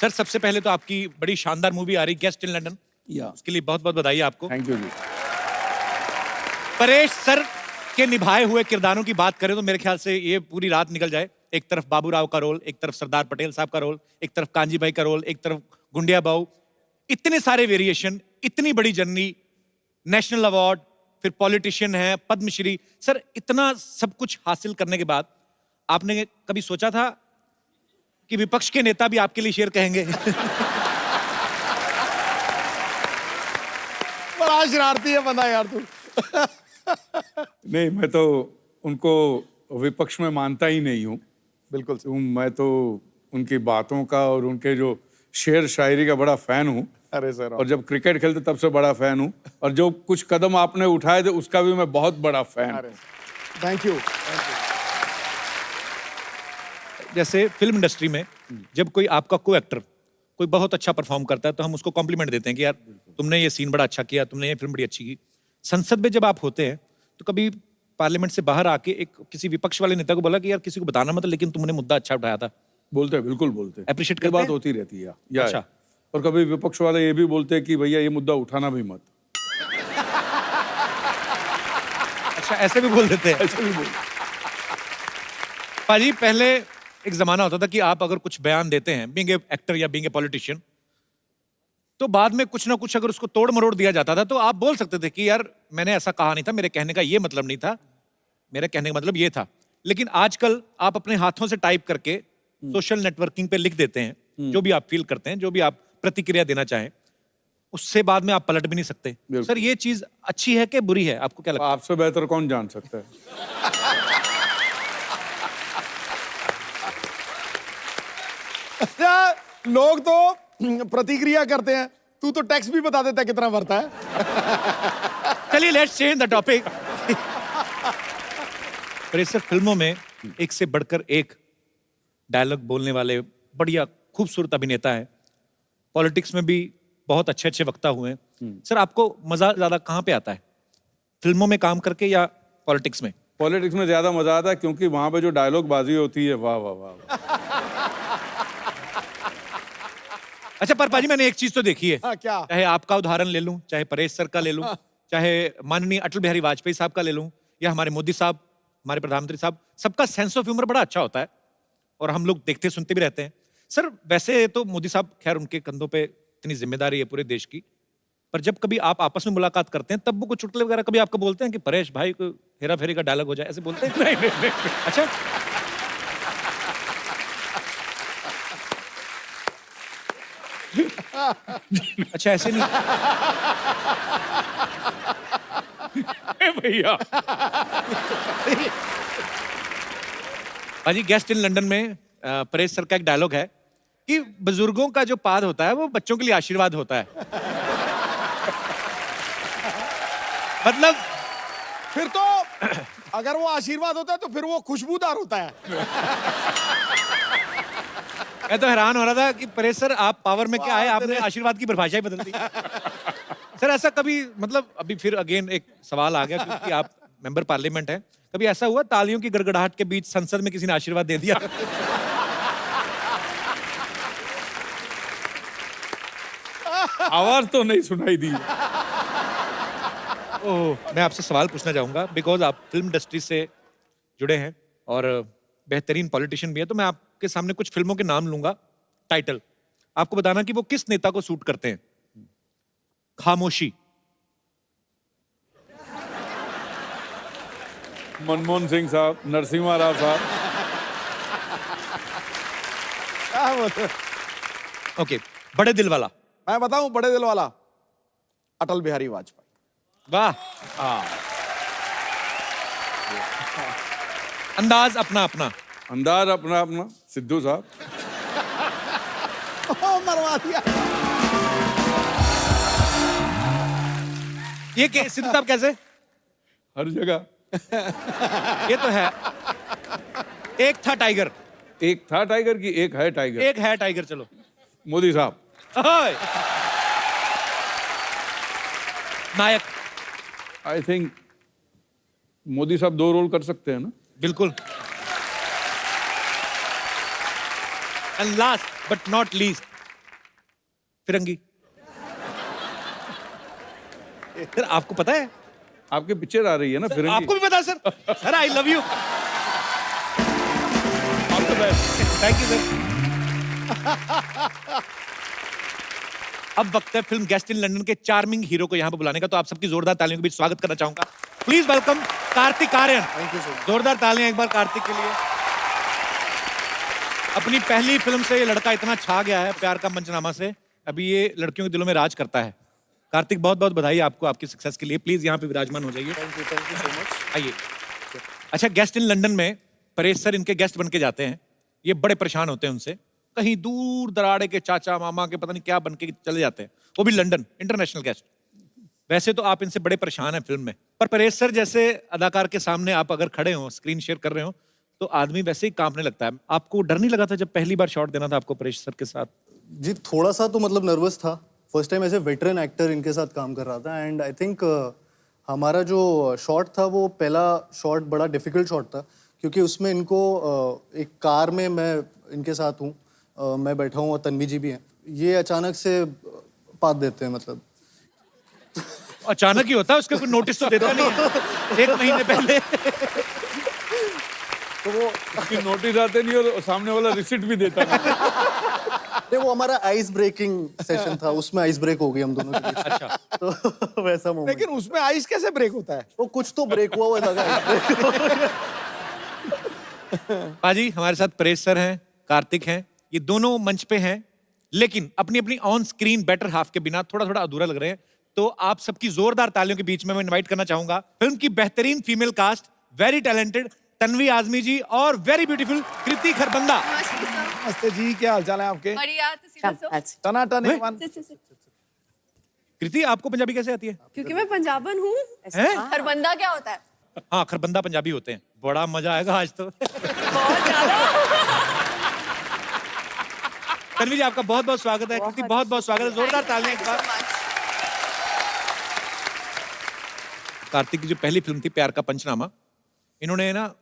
Sir सबसे पहले तो आपकी बड़ी शानदार मूवी आ रही गेस्ट इन लंदन, उसके लिए बहुत बहुत बधाई आपको। Thank you ji. Paresh sir के निभाए हुए किरदारों की बात करें तो मेरे ख्याल से ये पूरी रात निकल जाए। एक तरफ बाबूराव का रोल, एक तरफ सरदार पटेल साहब का रोल, एक तरफ कांजी भाई का रोल, एक तरफ गुंडिया बाऊ, इतने सारे वेरिएशन, इतनी बड़ी जर्नी, नेशनल अवार्ड, फिर पॉलिटिशियन है, पद्मश्री। सर इतना सब कुछ हासिल करने के बाद आपने कभी सोचा था कि विपक्ष के नेता भी आपके लिए शेर कहेंगे? बड़ा शरारती है बंदा यार तू। नहीं, मैं तो उनको विपक्ष में मानता ही नहीं हूँ। बिल्कुल मैं तो उनकी बातों का और उनके जो शेर शायरी का बड़ा फैन हूँ। अरे सर, और जब क्रिकेट खेलते तब से बड़ा फैन हूँ, और जो कुछ कदम आपने उठाए थे उसका भी मैं बहुत बड़ा फैन हूँ। Thank you. जैसे फिल्म इंडस्ट्री में जब कोई आपका को एक्टर कोई बहुत अच्छा परफॉर्म करता है तो हम उसको कॉम्प्लीमेंट देते हैं कि यार तुमने ये सीन बड़ा अच्छा किया, तुमने ये फिल्म बड़ी अच्छी की। संसद में जब आप होते हैं तो कभी पार्लियामेंट से बाहर आके एक किसी विपक्ष वाले नेता को बोला कि यार किसी को बताना मत, लेकिन तुमने मुद्दा अच्छा उठाया था? बोलते हैं, बिल्कुल बोलते हैं। Appreciate ये करते बात हैं? होती रहती है या अच्छा। और कभी विपक्ष वाले ये भी बोलते हैं कि भैया ये मुद्दा उठाना भी मत। अच्छा, ऐसे भी बोल देते हैं? ऐसे भी बोलते। पाजी पहले एक जमाना होता था कि आप अगर कुछ बयान देते हैं बीइंग ए एक्टर या बीइंग ए पॉलिटिशियन, तो बाद में कुछ ना कुछ अगर उसको तोड़ मरोड़ दिया जाता था तो आप बोल सकते थे कि यार मैंने ऐसा कहा नहीं था, मेरे कहने का ये मतलब नहीं था, मेरे कहने का मतलब ये था। लेकिन आजकल आप अपने हाथों से टाइप करके सोशल नेटवर्किंग पे लिख देते हैं जो भी आप फील करते हैं, जो भी आप प्रतिक्रिया देना चाहें, उससे बाद में आप पलट भी नहीं सकते। सर ये चीज अच्छी है कि बुरी है, आपको क्या लगता है? आपसे बेहतर कौन जान सकता है? लोग तो प्रतिक्रिया करते हैं, तू तो टैक्स भी बता देता है कितना भरता है। चलिए लेट्स चेंज द टॉपिक। पर इस फिल्मों में एक से बढ़कर एक डायलॉग बोलने वाले बढ़िया खूबसूरत अभिनेता है। पॉलिटिक्स में भी बहुत अच्छे अच्छे वक्ता हुए हैं। सर आपको मजा ज्यादा कहाँ पे आता है, फिल्मों में काम करके या पॉलिटिक्स में? पॉलिटिक्स में ज्यादा मजा आता है क्योंकि वहां पे जो डायलॉग बाजी होती है, वाह वाह वाह। अच्छा पर पाजी मैंने एक चीज तो देखी है। हाँ, क्या? चाहे आपका उदाहरण ले लूं, चाहे परेश सर का ले लूं, चाहे माननीय अटल बिहारी वाजपेयी साहब का ले लूं, या हमारे मोदी साहब, हमारे प्रधानमंत्री साहब, सबका सेंस ऑफ ह्यूमर बड़ा अच्छा होता है और हम लोग देखते सुनते भी रहते हैं। सर वैसे तो मोदी साहब, खैर उनके कंधों पे इतनी जिम्मेदारी है पूरे देश की, पर जब कभी आप आपस में मुलाकात करते हैं तब वो कुछ चुटकुले वगैरह कभी आपको बोलते हैं कि परेश भाई को हेरा फेरी का डायलॉग हो जाए, ऐसे बोलते हैं? नहीं। अच्छा अच्छा, ऐसे नहीं भैया भाजी गेस्ट इन लंदन में परेश सर का एक डायलॉग है कि बुजुर्गों का जो पाद होता है वो बच्चों के लिए आशीर्वाद होता है। मतलब फिर तो अगर वो आशीर्वाद होता है तो फिर वो खुशबूदार होता है। मैं तो हैरान हो रहा था कि परेश सर आप पावर में क्या है, आपने आशीर्वाद की परिभाषा ही बदल दी। सर ऐसा कभी, मतलब अभी फिर अगेन एक सवाल आ गया क्योंकि आप मेंबर पार्लियामेंट हैं, कभी ऐसा हुआ तालियों की गड़गड़ाहट के बीच संसद में किसी ने आशीर्वाद दे दिया? आवाज तो नहीं सुनाई दी। ओह, मैं आपसे सवाल पूछना चाहूंगा बिकॉज आप फिल्म इंडस्ट्री से जुड़े हैं और बेहतरीन पॉलिटिशियन भी है, तो मैं आपके सामने कुछ फिल्मों के नाम लूंगा, टाइटल, आपको बताना कि वो किस नेता को सूट करते हैं। खामोशी, मनमोहन सिंह साहब, नरसिम्हा राव साहब। क्या बोलते हैं? ओके, बड़े दिल वाला। मैं बताऊं, बड़े दिल वाला, अटल बिहारी वाजपेयी। वाह। अंदाज अपना अपना। अंदाज अपना अपना, सिद्धू साहब। मरवा दिया। ये सिद्धू साहब कैसे? हर जगह। ये तो है। एक था टाइगर। एक था टाइगर की एक है टाइगर। एक है टाइगर, चलो। मोदी साहब। ओए। नायक। आई थिंक मोदी साहब 2 रोल कर सकते हैं ना? बिल्कुल। And last but not least, Firangi. Sir आपको पता है? आपकी पिक्चर आ रही है ना फिरंगी। आपको भी पता है sir? Sir I love you. Thank you sir. अब वक्त है फिल्म गेस्ट इन लंदन के चार्मिंग हीरो को यहाँ पे बुलाने का, तो आप सबकी जोरदार तालियों के बीच स्वागत करना चाहूंगा। Please welcome Kartik Aaryan. Thank you sir. जोरदार तालियां एक बार कार्तिक के लिए। अपनी पहली फिल्म से ये लड़का इतना छा गया है प्यार का मंचनामा से, अभी ये लड़कियों के दिलों में राज करता है। कार्तिक बहुत बहुत बधाई आपको आपकी सक्सेस के लिए। प्लीज यहाँ पे विराजमान हो जाइए। Thank you so much. आइए। अच्छा, गेस्ट इन लंदन में परेश सर इनके गेस्ट बन के जाते हैं। ये बड़े परेशान होते हैं उनसे, कहीं दूर दराड़े के चाचा मामा के पता नहीं क्या बन के चले जाते हैं, वो भी लंदन, इंटरनेशनल गेस्ट। वैसे तो आप इनसे बड़े परेशान हैं फिल्म में, पर परेश सर जैसे अदाकार के सामने आप अगर खड़े हो, स्क्रीन शेयर कर रहे हो, तो आदमी वैसे ही कांपने लगता है। आपको डर नहीं लगा था जब पहली बार शॉट देना था आपको परेश सर के साथ? जी थोड़ा सा तो मतलब नर्वस था। First time as a veteran actor इनके साथ काम कर रहा था एंड आई थिंक हमारा जो शॉट था वो पहला शॉट बड़ा डिफिकल्ट शॉट था, क्योंकि उसमें इनको एक कार में मैं इनके साथ हूँ, मैं बैठा हूँ और तन्वी जी भी हैं। ये अचानक से पात देते हैं, मतलब अचानक ही होता है, उसका कोई नोटिस तो देता नहीं है 1 महीने पहले। तो वो उसकी नोटिस आते नहीं और सामने वाला रिसिप्ट भी देता नहीं। वो हमारा आइस ब्रेकिंग सेशन था, उसमें आइस ब्रेक हो गई हम दोनों के बीच। अच्छा, तो वैसा मोमेंट। लेकिन उसमें आइस कैसे ब्रेक होता है? वो कुछ तो ब्रेक हुआ लगा। पाजी हमारे साथ परेश सर हैं, कार्तिक हैं, ये दोनों मंच पे हैं, लेकिन अपनी अपनी ऑन स्क्रीन बेटर हाफ के बिना थोड़ा थोड़ा अधूरा लग रहे हैं। तो आप सबकी जोरदार तालियों के बीच में मैं इनवाइट करना चाहूंगा फिल्म की बेहतरीन female cast, very talented Tanvi Azmi ji और वेरी ब्यूटीफुल कृति खरबंदा। नमस्ते जी, क्या हाल चाल है आपके? बढ़िया, ਤੁਸੀਂ ਦੱਸੋ? टनाटन वे? वन। कृति आपको पंजाबी कैसे आती है? क्योंकि मैं पंजाबन हूँ। हैं? खरबंदा क्या होता है? हाँ, खरबंदा पंजाबी होते हैं। बड़ा मजा आएगा आज तो। बहुत ज्यादा। तन्वी जी आपका बहुत बहुत स्वागत है, कृति बहुत बहुत स्वागत है, जोरदार तालियां एक बार। कार्तिक की जो पहली फिल्म थी प्यार का पंचनामा, इन्होंने ना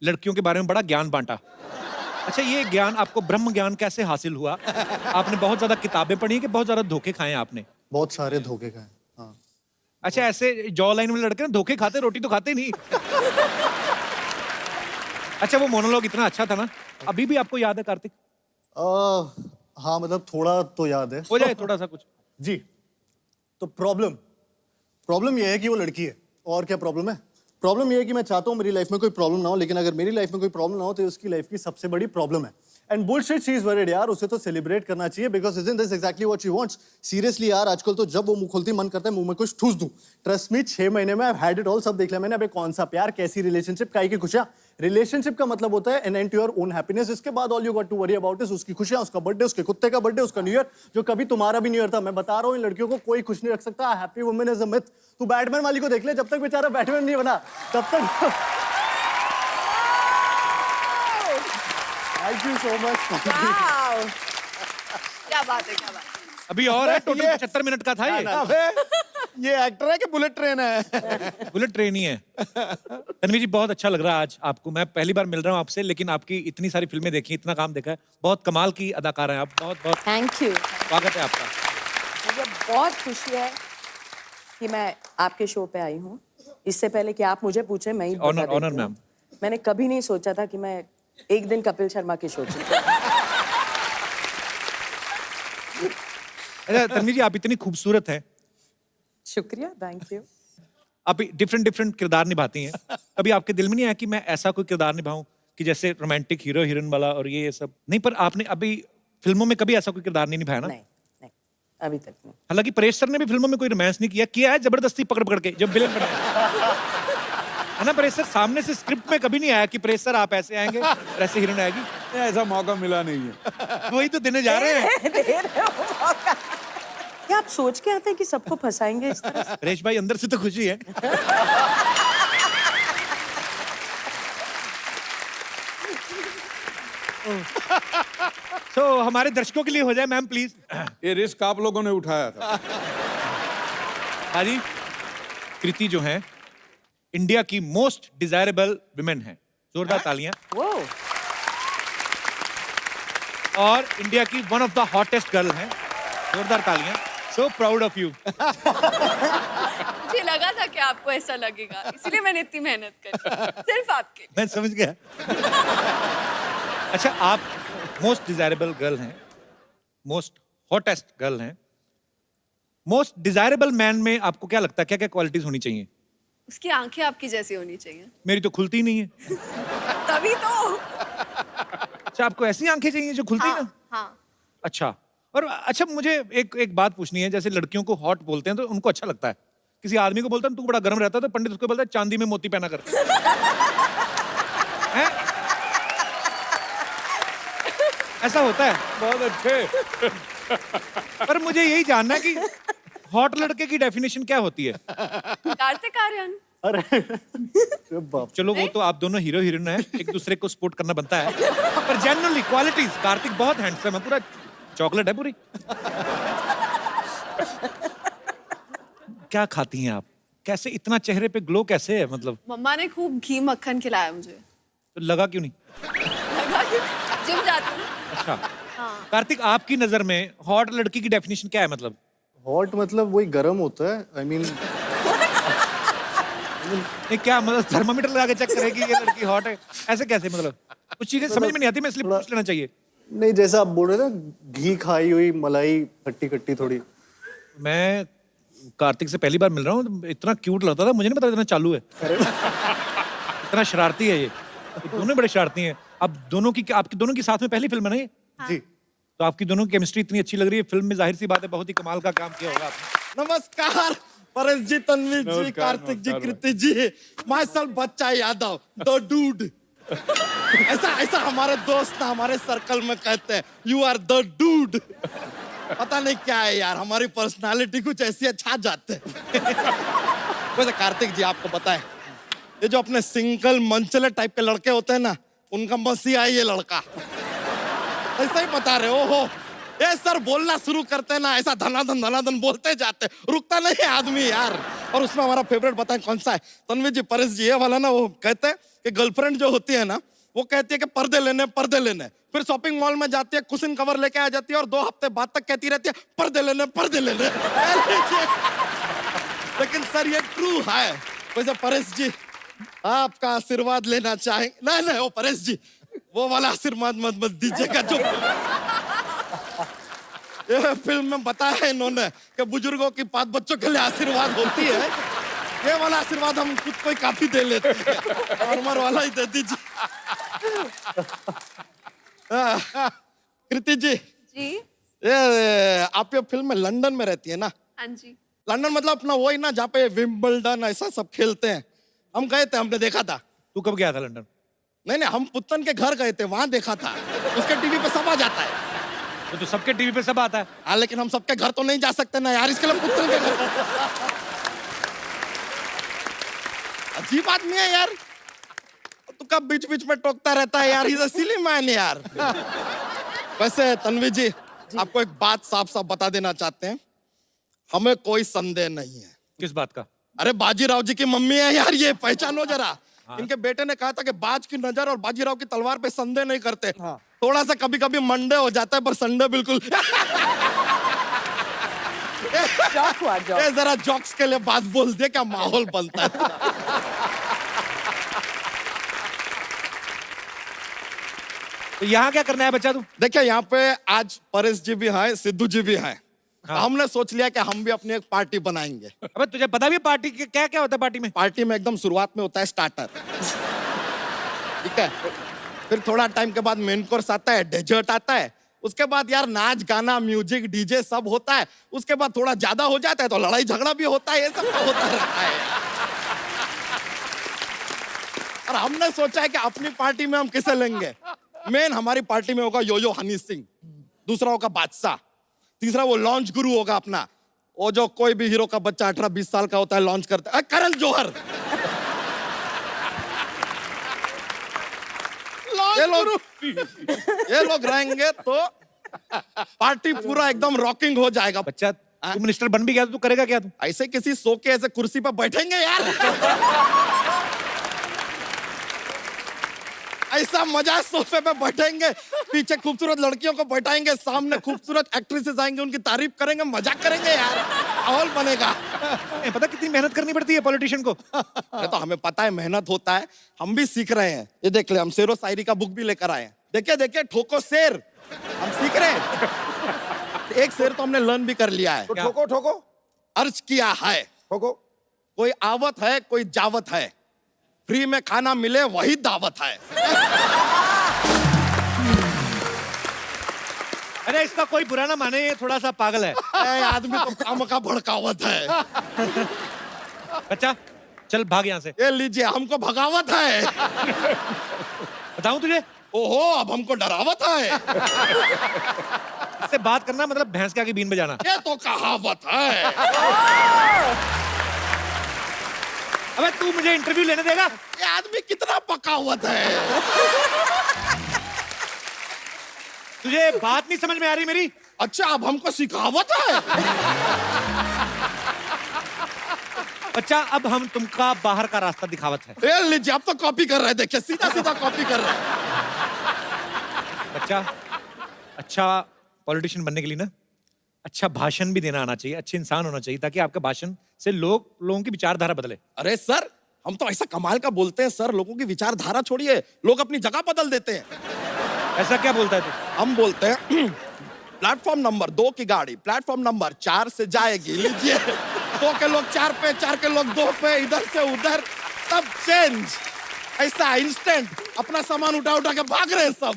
लड़कियों के बारे में बड़ा ज्ञान बांटा। अच्छा, ये ज्ञान आपको ब्रह्म ज्ञान कैसे हासिल हुआ? आपने बहुत ज्यादा किताबें पढ़ी कि बहुत ज्यादा धोखे खाए हैं आपने? बहुत सारे धोखे खाए। हाँ, अच्छा, ऐसे जॉ लाइन में लड़के ना धोखे खाते, रोटी तो खाते नहीं। अच्छा, वो मोनोलॉग इतना अच्छा था ना, अभी भी आपको याद है कार्तिक? हाँ मतलब थोड़ा तो याद है। हो जाए थोड़ा सा कुछ। जी, तो प्रॉब्लम ये है कि वो लड़की है। और क्या प्रॉब्लम है? प्रॉब्लम ये है कि मैं चाहता हूँ मेरी लाइफ में कोई प्रॉब्लम ना हो, लेकिन अगर मेरी लाइफ में कोई प्रॉब्लम ना हो तो ये उसकी लाइफ की सबसे बड़ी प्रॉब्लम है। And bullshit she is worried यार, उसे तो सेलिब्रेट करना चाहिए, because isn't this exactly what she wants? Seriously यार, आजकल तो जब वो मुंह खोलती मन करता है मुंह में कुछ ठूस दूं। ट्रस्ट मी, 6 महीने में I have had it all, सब देख लिया मैंने। अबे कौन सा प्यार, कैसी रिलेशनशिप, काई की खुशियां। रिलेशनशिप का मतलब होता है an end to your own happiness. इसके बाद all you got to worry about is उसकी खुशियां, उसका बर्थडे, उसके कुत्ते का बर्थडे, उसका न्यू ईयर, जो कभी तुम्हारा भी न्यू ईयर था। मैं बता रहा हूँ इन लड़कियों को कोई खुश नहीं रख सकता। Happy women is a myth. तू बैटमैन वाली को देख ले, जब तक बेचारा बैटमैन नहीं बना तब तक। Thank you so much. Wow, क्या बात है, क्या बात है। अभी और है, टोटल 75 मिनट का था ये। अबे ये एक्टर है कि बुलेट ट्रेन है? बुलेट ट्रेन ही है। तन्वी जी बहुत अच्छा लग रहा है आज आपको, मैं पहली बार मिल रहा हूँ आपसे, लेकिन आपकी इतनी सारी फिल्में देखी, इतना काम देखा है, बहुत कमाल की अदाकार हैं आप। बहुत बहुत थैंक यू। स्वागत है आपका। मुझे बहुत खुशी है कि मैं आपके शो पे आई हूँ। इससे पहले कि आप मुझे पूछे, मैं ही बता ऑनर देती ऑनर हूँ। मैम। मैंने कभी नहीं सोचा था कि मैं एक दिन कपिल शर्मा के शो पे। अच्छा तन्वी जी, आप इतनी खूबसूरत हैं, शुक्रिया, थैंक यू। आप डिफरेंट किरदार निभाती हैं, कभी आपके दिल में नहीं आया कि मैं ऐसा कोई किरदार निभाऊं कि जैसे रोमांटिक हीरो हीरोइन वाला और ये सब? नहीं, पर आपने अभी फिल्मों में कभी ऐसा कोई किरदार नहीं निभाया ना? नहीं नहीं, अभी तक नहीं। हालांकि परेश सर ने भी फिल्मों में कोई रोमांस नहीं किया है जबरदस्ती पकड़ पकड़ के, जब विलेन बने है ना परेश सर। सामने से स्क्रिप्ट में कभी नहीं आया कि परेश सर आप ऐसे आएंगे और ऐसे हीरोइन आएगी। ऐसा मौका मिला नहीं है। वही तो देने जा रहे हैं। दे रहे हो मौका। क्या आप सोच के आते हैं कि सबको फंसाएंगे इस तरह से? परेश भाई अंदर से तो खुशी है। तो हमारे दर्शकों के लिए हो जाए मैम प्लीज। ये रिस्क आप लोगों ने उठाया था। हाँ जी, कृति जो है इंडिया की मोस्ट डिजायरेबल विमेन है, जोरदार तालियां। वो और इंडिया की one of the hottest girl हैं, जोरदार तालियां। So proud of you. मुझे लगा था कि आपको ऐसा लगेगा, इसलिए मैंने इतनी मेहनत करी सिर्फ आपके लिए। मैं समझ गया। अच्छा, आप मोस्ट डिजायरेबल गर्ल हैं, मोस्ट हॉटेस्ट गर्ल हैं। मोस्ट डिजायरेबल मैन में आपको क्या लगता है, क्या क्या क्वालिटीज होनी चाहिए? उसकी आंखें आपकी जैसी होनी चाहिए, मेरी तो खुलती नहीं है। तभी तो। अच्छा, आपको ऐसी आंखें चाहिए जो खुलती हाँ, ना? हाँ। अच्छा। और अच्छा, मुझे एक बात पूछनी है। जैसे लड़कियों को हॉट बोलते हैं तो उनको अच्छा लगता है, किसी आदमी को बोलते हैं तू बड़ा गर्म रहता है तो पंडित उसको बोलता है चांदी में मोती पहना कर। हैं? ऐसा होता है। बहुत अच्छे। पर मुझे यही जानना है कि हॉट लड़के की डेफिनेशन क्या होती है? कार्तिक आर्यन। अरे बाप। चलो, वो तो आप दोनों हीरो हीरोइन हैं, एक दूसरे को सपोर्ट करना बनता है। पर जेन्युइनली क्वालिटीज, कार्तिक बहुत हैंडसम है, पूरा चॉकलेट है पूरी। क्या खाती हैं आप? कैसे इतना चेहरे पे ग्लो कैसे है? मतलब मम्मा ने खूब घी मक्खन खिलाया मुझे। तो लगा क्यों नहीं? लगा कि जिम जाती हूँ। अच्छा। कार्तिक, आपकी नजर में हॉट लड़की की डेफिनेशन क्या है? मतलब हॉट मतलब वही गर्म होता है। आई मीन नहीं, क्या मतलब थर्मामीटर लगा के चेक करेगी ये लड़की हॉट है? ऐसे कैसे? मतलब कुछ चीजें समझ में नहीं आती, मैं इसलिए पूछ लेना चाहिए। नहीं, जैसा आप बोल रहे थे ना, घी खाई हुई मलाई खट्टी खट्टी थोड़ी। मैं कार्तिक से पहली बार मिल रहा हूँ, इतना क्यूट लगता था, मुझे नहीं पता इतना चालू है। इतना शरारती है ये दोनों बड़े शरारती हैं। अब दोनों की, आपकी दोनों की साथ में पहली फिल्म है ना ये? जी। तो आपकी दोनों की केमिस्ट्री इतनी अच्छी लग रही है, फिल्म में जाहिर सी बात है बहुत ही कमाल का काम किया होगा आपने। नमस्कार परेश जी, तन्वी जी, नमस्कार, कार्तिक जी, नमस्कार कृति जी, माय सेल्फ बच्चा यादव, द डूड। ऐसा हमारे दोस्त ना हमारे सर्कल में कहते हैं, यू आर द डूड। पता नहीं क्या है यार, हमारी पर्सनालिटी कुछ ऐसी छा जाते हैं। वैसे कार्तिक जी, आपको पता है ये जो अपने सिंगल मंचले टाइप के लड़के होते हैं ना, उनका मसीहा है ये लड़का। ऐसा ही बता रहे हो। ये सर बोलना शुरू करते हैं ना, ऐसा धनाधन बोलते जाते, रुकता नहीं है आदमी यार। और उसमें हमारा फेवरेट बताएं कौन सा है? तन्वी जी, परेश जी, ये वाला ना, वो कहते हैं कि गर्लफ्रेंड जो होती है ना, वो कहती है कि पर्दे लेने, फिर शॉपिंग मॉल में जाती है, कुशन कवर लेके आ जाती है और 2 हफ्ते बाद तक कहती रहती है पर्दे लेने। लेकिन सर ये ट्रू है। वैसे परेश जी, आपका आशीर्वाद लेना चाहेंगे? नहीं, वो परेश जी, वो वाला आशीर्वाद मत दीजिएगा जो ये फिल्म में बताया इन्होंने कि बुजुर्गों की 5 बच्चों के लिए आशीर्वाद होती है। ये वाला आशीर्वाद हम खुद को ही काफी दे लेते हैं, नॉर्मल वाला ही दे दीजिए। कृति जी, ये आप ये फिल्म में लंदन में रहती है ना? हाँ जी। लंदन मतलब अपना वही ना जहाँ पे विंबलडन ऐसा सब खेलते हैं। हम गए थे, हमने देखा था। तू कब गया था लंदन? नहीं, हम पुत्तन के घर गए थे, वहां देखा था। उसके टीवी पे सब आ जाता है। तो सबके टीवी पे सब आता है। हाँ, लेकिन हम सबके घर तो नहीं जा सकते ना यार, इसके लिए पुत्तन के घर। अजीब आदमी है यार, तू कब बीच बीच में टोकता रहता है यार, इज अ सिली मैन यार। वैसे तन्वी जी, आपको एक बात साफ साफ बता देना चाहते हैं, हमें कोई संदेह नहीं है। किस बात का? अरे बाजीराव जी की मम्मी है यार, ये पहचानो जरा। इनके बेटे ने कहा था कि बाज की नजर और बाजीराव की तलवार पे संदेह नहीं करते। थोड़ा सा कभी कभी मंडे हो जाता है, पर संडे बिल्कुल। जॉक हुआ, जॉक। ये जरा जॉक्स के लिए बात बोल दे, क्या माहौल बनता है। तो यहाँ क्या करना है बच्चा तू? देखिए, यहाँ पे आज परेश जी भी हैं, सिद्धू जी भी हैं। हमने सोच लिया कि हम भी अपनी एक पार्टी बनाएंगे। अबे तुझे पता भी पार्टी क्या क्या होता है पार्टी में? पार्टी में एकदम शुरुआत में होता है स्टार्टर, ठीक है। फिर थोड़ा टाइम के बाद मेन कोर्स आता है, डेजर्ट आता है। उसके बाद यार नाच गाना, म्यूजिक, डीजे सब होता है। उसके बाद थोड़ा ज्यादा हो जाता है तो लड़ाई झगड़ा भी होता है, ये सब होता रहता है। और हमने सोचा है कि अपनी पार्टी में हम किसे लेंगे। मेन हमारी पार्टी में होगा यो हनी सिंह, दूसरा होगा बादशाह, तीसरा वो लॉन्च गुरु होगा अपना, वो जो कोई भी हीरो का बच्चा 18-20 साल का होता है लॉन्च करता है, करण जौहर। ये लोग रहेंगे तो पार्टी पूरा एकदम रॉकिंग हो जाएगा। बच्चा तू मिनिस्टर बन भी गया तो तू करेगा क्या? तू ऐसे किसी सो के ऐसे कुर्सी पर बैठेंगे यार। ऐसा मजा, सोफे पे बैठेंगे, पीछे खूबसूरत लड़कियों को बैठाएंगे, सामने खूबसूरत एक्ट्रेसेस आएंगे, उनकी तारीफ करेंगे, मजाक करेंगे यार, माहौल बनेगा। पता कितनी मेहनत करनी पड़ती है पॉलिटिशियन को। अरे तो हमें पता है मेहनत होता है, हम भी सीख रहे हैं। ये देख ले, हम शेरो शायरी का बुक भी लेकर आए हैं। देखिए देखिए, ठोको शेर, हम सीख रहे हैं। एक शेर तो हमने लर्न भी कर लिया है। तो ठोको ठोको अर्ज किया है, ठोको। कोई आवत है कोई जावत है, फ्री में खाना मिले वही दावत है। अरे इसका कोई बुरा ना माने, ये थोड़ा सा पागल है। ए, आदमी तो काम का भड़कावत है। बच्चा चल भाग यहाँ से। ये लीजिए, हमको भगावत है। बताऊं तुझे, ओहो, अब हमको डरावत है। इससे बात करना मतलब भैंस के आगे बीन बजाना। ये तो कहावत है। अबे तू मुझे इंटरव्यू लेने देगा? ये आदमी कितना पकावत है। तुझे बात नहीं समझ में आ रही मेरी? अच्छा, अब हमको सिखावत है। बच्चा अब हम तुमका बाहर का रास्ता दिखावत है। ये लीजिए, अब तो कॉपी कर रहे हैं, देखिए सीधा सीधा कॉपी कर रहे हैं। बच्चा अच्छा पॉलिटिशियन बनने के लिए ना अच्छा भाषण भी देना आना चाहिए, अच्छे इंसान होना चाहिए, ताकि आपके भाषण से लोगों की विचारधारा बदले। अरे सर, हम तो ऐसा कमाल का बोलते हैं सर, लोगों की विचारधारा छोड़िए, लोग अपनी जगह बदल देते हैं। ऐसा क्या बोलता है तू? हम बोलते हैं प्लेटफॉर्म नंबर 2 की गाड़ी प्लेटफॉर्म नंबर 4 से जाएगी। लीजिए, 2 के लोग 4 पे, 4 के लोग 2 पे, इधर से उधर सब चेंज। ऐसा इंस्टेंट अपना सामान उठा उठा के भाग रहे हैं सब।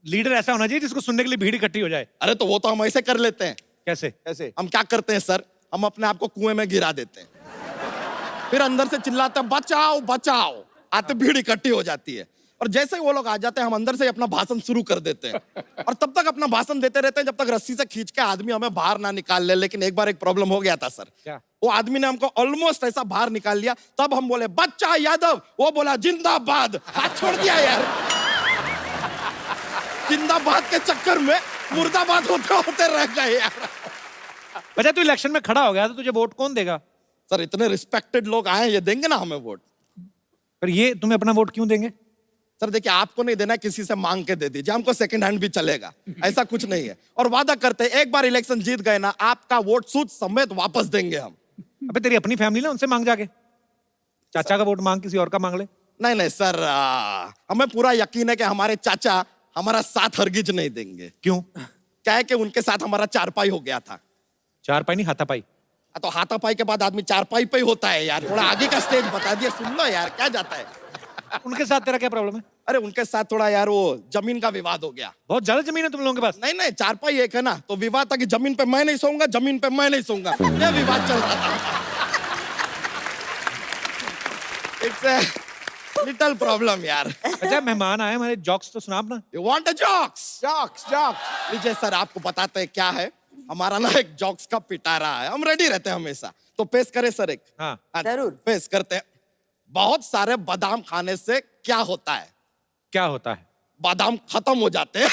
लीडर ऐसा होना चाहिए जिसको सुनने के लिए भीड़ इकट्ठी हो जाए। अरे तो वो तो हम ऐसे कर लेते हैं। कैसे? कैसे? हम क्या करते हैं सर, हम अपने आप को कुएं में गिरा देते हैं, फिर अंदर से चिल्लाते हैं बचाओ बचाओ, आते भीड़ इकट्ठी हो जाती है, और जैसे ही वो लोग आ जाते हैं हम अंदर से अपना भाषण शुरू कर देते हैं, और तब तक अपना भाषण देते रहते हैं जब तक रस्सी से खींच के आदमी हमें बाहर ना निकाल ले। लेकिन एक बार एक प्रॉब्लम हो गया था सर। क्या? वो आदमी ने हमको ऑलमोस्ट ऐसा बाहर निकाल लिया, तब हम बोले बच्चा यादव, वो बोला जिंदाबाद, हाथ छोड़ दिया यार। जिंदाबाद के चक्कर में मुर्दाबाद होते होते रह गए यार। बच्चा तू इलेक्शन में खड़ा हो गया तो तुझे वोट कौन देगा? सर, इतने रिस्पेक्टेड लोग आए, ये देंगे ना हमें वोट। पर ये तुम्हें अपना वोट क्यों देंगे? सर देखिए, आपको नहीं देना, किसी से मांग के दे दीजिए, हमको सेकंड हैंड भी चलेगा, ऐसा कुछ नहीं है। और वादा करते हैं एक बार इलेक्शन जीत गए ना, आपका वोट सूद समेत वापस देंगे हम। अबे तेरी अपनी फैमिली ना, उनसे मांग जाके। चाचा का वोट मांग, किसी और का मांग ले। नहीं नहीं सर, हमें पूरा यकीन है कि हमारे चाचा हमारा साथ हरगिज नहीं देंगे। क्यों? क्या है कि उनके साथ हमारा चारपाई हो गया था। चारपाई नहीं, हाथापाई। तो हाथापाई के बाद आदमी चारपाई पे ही होता है यार। थोड़ा आगे का स्टेज बता दिया, सुन लो यार, क्या जाता है। उनके साथ तेरा क्या प्रॉब्लम है? अरे उनके साथ थोड़ा यार वो जमीन का विवाद हो गया। बहुत ज्यादा जमीन है तुम लोगों के पास। नहीं नहीं, चारपाई एक है ना, तो विवाद था कि जमीन पे मैं नहीं सोऊंगा, जमीन पे मैं नहीं सोऊंगा, ये विवाद चल रहा था। इट्स लिटिल प्रॉब्लम यार। अच्छा मेहमान आए हमारे, जॉक्स तो सुना अपना। You want a jokes? Jokes jokes. लीजिए सर, आपको बताते हैं क्या है, हमारा ना एक जॉक्स का पिटारा है, हम रेडी रहते हैं हमेशा। तो पेश करें सर एक? हाँ। जरूर। पेश करते हैं। बहुत सारे बादाम खाने से क्या होता है? क्या होता है? बादाम खत्म हो जाते हैं।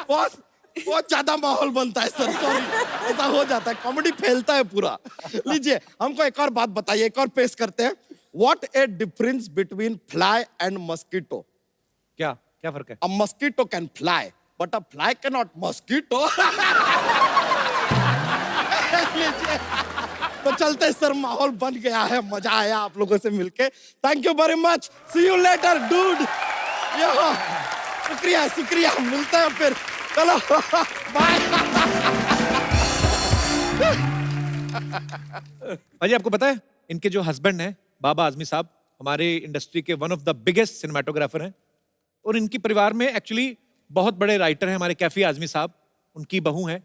बहुत बहुत ज्यादा माहौल बनता है सर, सॉरी, ऐसा हो जाता है, कॉमेडी फैलता है पूरा। लीजिए, हमको एक और बात बताइए, एक और पेश करते हैं। What A difference between fly and mosquito? क्या क्या फर्क है? A mosquito can fly, but a fly cannot mosquito. लीजिए, तो चलते सर, माहौल बन गया है, मजा आया आप लोगों से मिलके। Thank you very much, see you later dude. शुक्रिया शुक्रिया, मिलते हैं फिर, चलो बाय। अजय आपको पता है इनके जो हस्बैंड हैं बाबा आजमी साहब, हमारे इंडस्ट्री के one of the biggest cinematographer हैं, और इनकी परिवार में एक्चुअली बहुत बड़े राइटर हैं हमारे कैफी आजमी साहब, उनकी बहू हैं,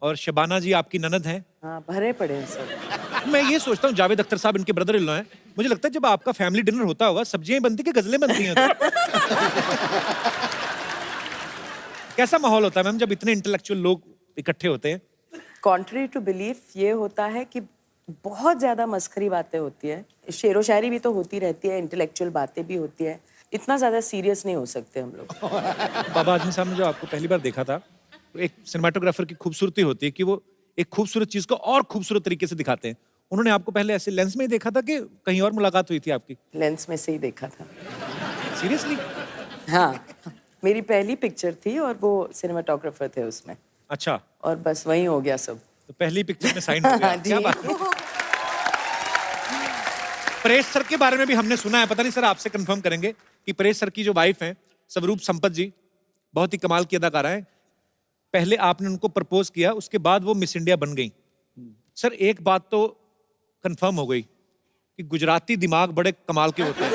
और शबाना जी आपकी ननद हैं। हाँ, भरे पड़े हैं सब। मैं ये सोचता हूँ जावेद अख्तर साहब इनके ब्रदर इन लॉ हैं, मुझे लगता है जब आपका फैमिली डिनर होता होगा सब्जियां बनती कि गजलें बनती हैं? कैसा माहौल होता है मैम जब इतने इंटेलेक्चुअल लोग इकट्ठे होते हैं? कॉन्ट्री टू बिलीफ ये होता है कि बहुत ज्यादा मस्खरी बातें होती है, शेरो शायरी भी तो होती रहती है, इंटेलेक्चुअल बातें भी होती है, इतना ज्यादा सीरियस नहीं हो सकते हम लोग। बाबा आजमी साहब ने जो आपको पहली बार देखा था, तो एक सिनेमाटोग्राफर की खूबसूरती होती है कि वो एक खूबसूरत चीज को और खूबसूरत तरीके से दिखाते हैं। उन्होंने आपको पहले ऐसे लेंस में ही देखा था कि कहीं और मुलाकात हुई थी आपकी? लेंस में से ही देखा था। सीरियसली? हाँ, मेरी पहली पिक्चर थी और वो सिनेमाटोग्राफर थे उसमें, अच्छा, और बस वही हो गया सब। तो पहली पिक्चर में साइन हो गया। जी। क्या बात है। परेश सर के बारे में भी हमने सुना है, पता नहीं सर आपसे कंफर्म करेंगे कि परेश सर की जो वाइफ हैं स्वरूप संपत जी, बहुत ही कमाल की अदाकारा है। पहले आपने उनको प्रपोज किया, उसके बाद वो मिस इंडिया बन गई। सर एक बात तो कंफर्म हो गई कि गुजराती दिमाग बड़े कमाल के होते हैं।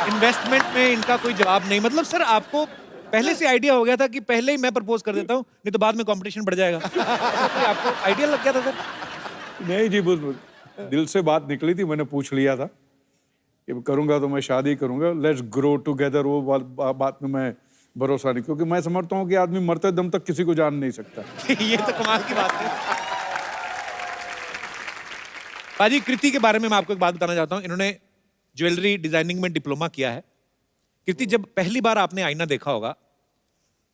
इन्वेस्टमेंट में इनका कोई जवाब नहीं। मतलब सर आपको पहले से आइडिया हो गया था कि पहले ही मैं प्रपोज कर देता हूँ, नहीं तो बाद में कंपटीशन बढ़ जाएगा। ऐसा कोई आपको आइडिया लग गया था सर? नहीं जी, बस दिल से बात निकली थी, मैंने पूछ लिया था कि करूंगा तो मैं शादी करूंगा, लेट्स ग्रो टुगेदर। वो बात में मैं भरोसा नहीं, क्योंकि मैं समझता हूँ कि आदमी मरते दम तक किसी को जान नहीं सकता। ये तो कमाल की बात है। पाजी, कृति के बारे में मैं आपको एक बात बताना चाहता हूँ। इन्होंने ज्वेलरी डिजाइनिंग में डिप्लोमा किया है। कृति, जब पहली बार आपने आईना देखा होगा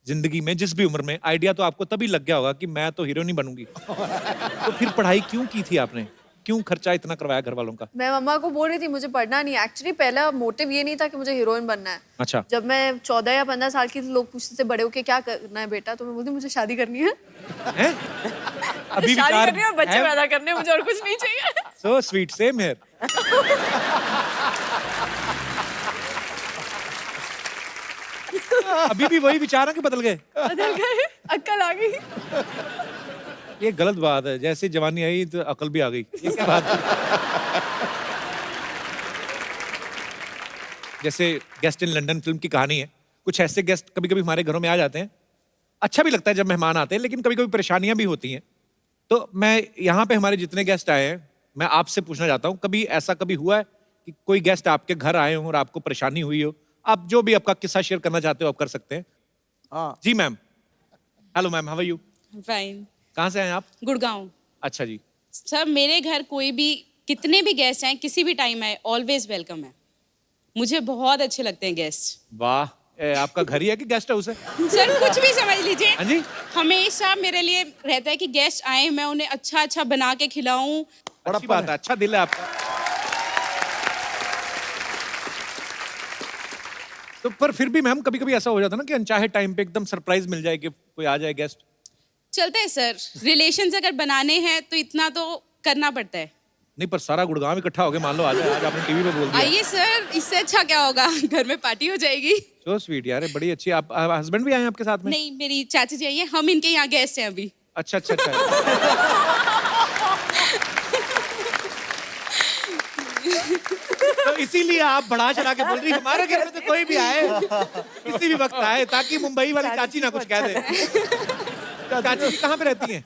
जिंदगी में, जिस भी उम्र में, आइडिया तो आपको तभी लग गया होगा कि मैं तो हीरोइन ही बनूंगी। तो फिर पढ़ाई क्यों की थी आपने? क्यों खर्चा इतना करवाया घर वालों का? मैं मम्मा को बोल रही थी मुझे पढ़ना नहीं। एक्चुअली पहला मोटिव ये नहीं था कि मुझे हीरोइन बनना है। अच्छा। जब मैं 14 या 15 साल की थी, लोग पूछते थे बड़े होके क्या करना है बेटा, तो मैं बोलती मुझे शादी करनी है। हैं? अभी शादी विचार करनी है और बच्चे है? पैदा करने हैं, मुझे और कुछ नहीं चाहिए। So sweet, same here. अभी भी वही विचार है कि बदल गए? बदल गए, अक्ल आ गई। ये गलत बात है। जैसे जवानी आई तो अकल भी आ गई। ये क्या बात है? जैसे गेस्ट इन लंदन फिल्म की कहानी है। कुछ ऐसे गेस्ट कभी कभी हमारे घरों में आ जाते हैं। अच्छा भी लगता है जब मेहमान आते हैं, लेकिन कभी कभी परेशानियां भी होती हैं। तो मैं यहाँ पे हमारे जितने गेस्ट आए हैं, मैं आपसे पूछना चाहता हूँ, कभी ऐसा कभी हुआ है कि कोई गेस्ट आपके घर आए हो और आपको परेशानी हुई हो? आप जो भी आपका किस्सा शेयर करना चाहते हो आप कर सकते हैं। हाँ। जी ma'am. Hello ma'am, how are you? Fine. कहाँ से आए आप? गुड़गांव। अच्छा जी। सर मेरे घर कोई भी कितने भी गेस्ट आए, किसी भी टाइम आए, ऑलवेज वेलकम है। मुझे बहुत अच्छे लगते हैं गेस्ट। वाह, आपका घर ही है कि गेस्ट हाउस है? सर कुछ भी समझ लीजिए। हाँ जी। हमेशा मेरे लिए रहता है कि गेस्ट आए, मैं उन्हें अच्छा अच्छा बना के खिलाऊं। अच्छी बात है, अच्छा दिल है आपका। तो पर फिर भी मैम कभी कभी ऐसा हो जाता है ना कि अनचाहे टाइम पे एकदम सरप्राइज मिल जाए कि कोई आ जाए गेस्ट। चलते हैं सर, रिलेशंस अगर बनाने हैं तो इतना तो करना पड़ता है। नहीं, पर सारा गुड़गांव इकट्ठा हो गया, मान लो आ जाए। आज आपने टीवी पे बोल दिया। आइए सर, इससे अच्छा क्या होगा, घर में पार्टी हो जाएगी। सो स्वीट यार, बड़ी अच्छी। आप हस्बैंड भी आए हैं आपके साथ में? नहीं, मेरी चाची जी आई है, हम इनके यहाँ गेस्ट हैं अभी। अच्छा अच्छा अच्छा। तो इसीलिए आप बढ़ा चढ़ा के बोल रही हमारे घर में तो कोई भी आए, किसी भी वक्त आए, ताकि मुंबई वाली चाची ना कुछ कह दे। चाची जी कहाँ पे रहती हैं?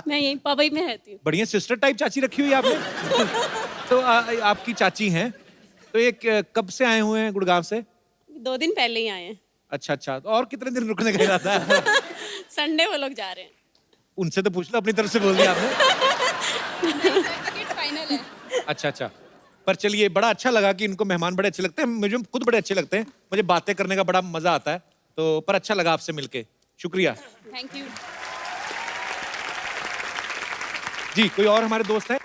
मैं यहीं पवई में रहती हूँ। बढ़िया सिस्टर टाइप चाची रखी हुई है आपने। तो आपकी चाची हैं, तो एक कब से आए हुए हैं गुड़गांव से? 2 दिन पहले ही आए हैं। अच्छा अच्छा, तो और कितने दिन रुकने का इरादा है? संडे वो लोग जा रहे हैं। उनसे तो पूछ लो, अपनी तरफ से बोल दिया आपने। टिकट फाइनल है। अच्छा अच्छा, पर चलिए, बड़ा अच्छा लगा कि इनको मेहमान बड़े अच्छे लगते हैं। मुझे खुद बड़े अच्छे लगते हैं, मुझे बातें करने का बड़ा मजा आता है। तो पर अच्छा लगा आपसे मिलके, शुक्रिया थैंक यू। जी। कोई और हमारे दोस्त हैं?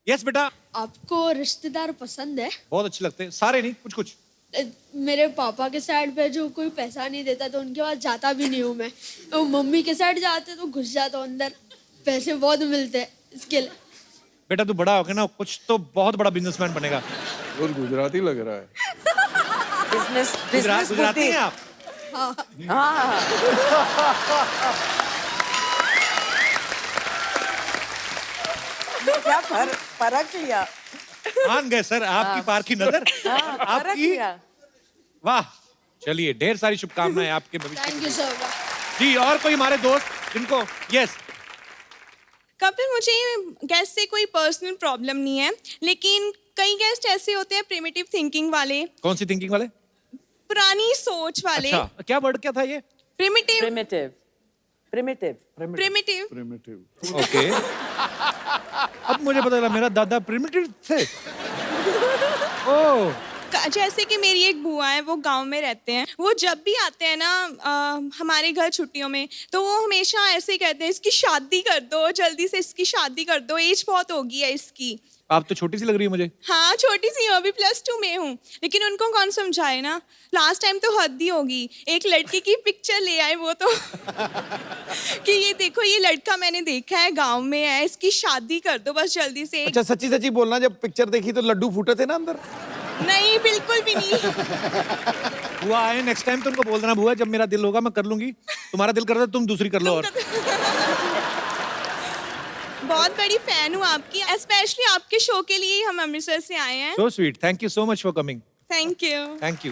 यस बेटा। आपको रिश्तेदार पसंद है? बहुत अच्छे लगते हैं, सारे नहीं, कुछ कुछ। मेरे पापा के साइड पे जो कोई पैसा नहीं देता तो उनके पास जाता भी नहीं हूँ मैं। तो मम्मी के साइड जाते तो घुस जाता हूँ अंदर, पैसे बहुत मिलते हैं इसके लिए। बेटा तू बड़ा होकर ना कुछ तो बहुत बड़ा बिजनेसमैन बनेगा। और गुजराती लग रहा है। बिजनेस बिजनेस गुजराती हैं आप? हाँ। क्या फर्क लिया? मान गए सर आपकी पार की नजर। फर्क आपकी लिया। वाह, चलिए ढेर सारी शुभकामनाएं आपके भविष्य थैंक के यू लिए। So much. जी, और कोई हमारे दोस्त जिनको? यस। कपिल, मुझे गेस्ट से कोई पर्सनल प्रॉब्लम नहीं है, लेकिन कई गेस्ट ऐसे होते हैं प्रिमिटिव थिंकिंग वाले, कौन सी थिंकिंग वाले? पुरानी सोच वाले। अच्छा, क्या वर्ड क्या था ये? Primitive. Primitive primitive primitive. Primitive. Okay. अब मुझे पता चला मेरा दादा प्रिमिटिव थे। ओह। जैसे कि मेरी एक बुआ है, वो गांव में रहते हैं। वो जब भी आते हैं ना हमारे घर छुट्टियों में, तो वो हमेशा ऐसे ही कहते हैं, इसकी शादी कर दो, जल्दी से इसकी शादी कर दो, एज बहुत हो गई है इसकी। आप तो छोटी सी लग रही है मुझे। हाँ छोटी सी हूँ, अभी +2 में हूँ, लेकिन उनको कौन समझाए ना। लास्ट टाइम तो हद ही होगी, एक लड़की की पिक्चर ले आए वो तो कि ये देखो ये लड़का मैंने देखा है, गांव में है, इसकी शादी कर दो बस जल्दी से। अच्छा सच्ची सच्ची बोलना, जब पिक्चर देखी तो लड्डू फूटे थे ना अंदर? नहीं बिल्कुल भी नहीं। बुआ आए नेक्स्ट टाइम तो उनको बोल देना, बुआ जब मेरा दिल होगा मैं कर लूंगी, तुम्हारा दिल करता है तुम दूसरी कर लो। और बहुत बड़ी फैन हूँ आपकी, स्पेशली आपके शो के लिए हम अमृतसर से आए हैं। So sweet, thank you so much for coming. Thank you. Thank you.